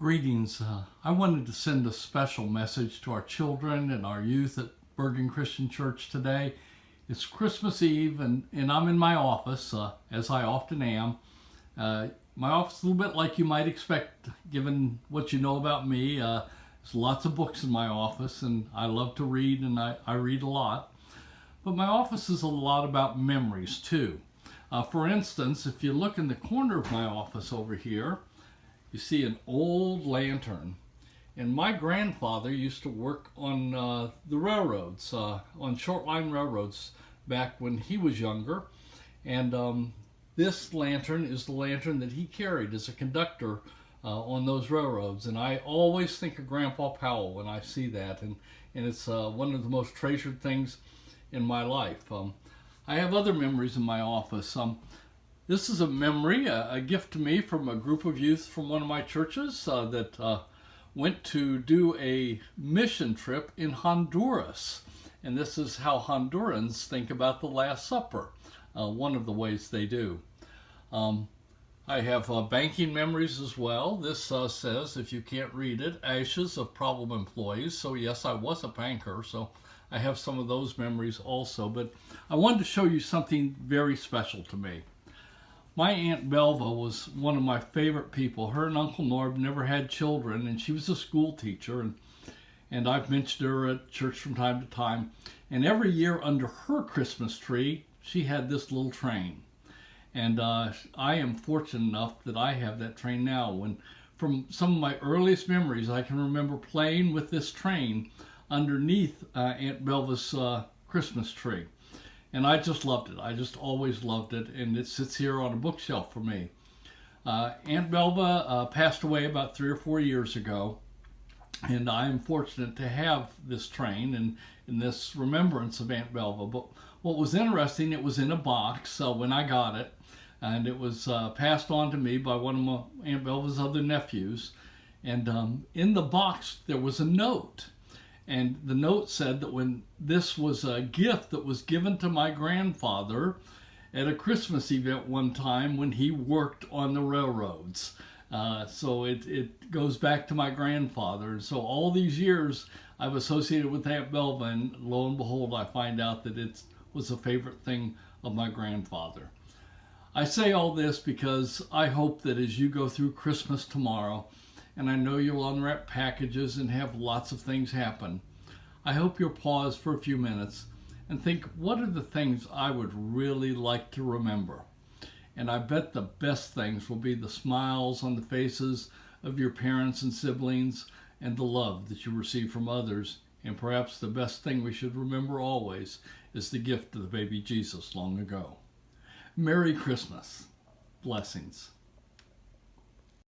Greetings. I wanted to send a special message to our children and our youth at Bergen Christian Church today. It's Christmas Eve, and I'm in my office, as I often am. My office is a little bit like you might expect, given what you know about me. There's lots of books in my office, and I love to read, and I read a lot. But my office is a lot about memories, too. For instance, if you look in the corner of my office over here, you see an old lantern. And my grandfather used to work on the railroads, on short line railroads back when he was younger. And this lantern is the lantern that he carried as a conductor on those railroads. And I always think of Grandpa Powell when I see that. And it's one of the most treasured things in my life. I have other memories in my office. This is a memory, a gift to me from a group of youth from one of my churches that went to do a mission trip in Honduras. And this is how Hondurans think about the Last Supper, one of the ways they do. I have banking memories as well. This says, if you can't read it, ashes of problem employees. So yes, I was a banker, so I have some of those memories also. But I wanted to show you something very special to me. My Aunt Belva was one of my favorite people. Her and Uncle Norb never had children, and she was a school teacher, and I've mentioned her at church from time to time. And every year under her Christmas tree, she had this little train. And I am fortunate enough that I have that train now. When, from some of my earliest memories, I can remember playing with this train underneath Aunt Belva's Christmas tree. And I just loved it. I just always loved it, and it sits here on a bookshelf for me. Aunt Belva passed away about 3 or 4 years ago, and I am fortunate to have this train and this remembrance of Aunt Belva. But what was interesting, it was in a box when I got it, and it was passed on to me by one of my Aunt Belva's other nephews. And in the box, there was a note. And the note said that when this was a gift that was given to my grandfather at a Christmas event one time when he worked on the railroads. So it goes back to my grandfather. And so all these years I've associated with Aunt Belva, and lo and behold, I find out that it was a favorite thing of my grandfather. I say all this because I hope that as you go through Christmas tomorrow, and I know you'll unwrap packages and have lots of things happen, I hope you'll pause for a few minutes and think, what are the things I would really like to remember? And I bet the best things will be the smiles on the faces of your parents and siblings and the love that you receive from others. And perhaps the best thing we should remember always is the gift of the baby Jesus long ago. Merry Christmas. Blessings.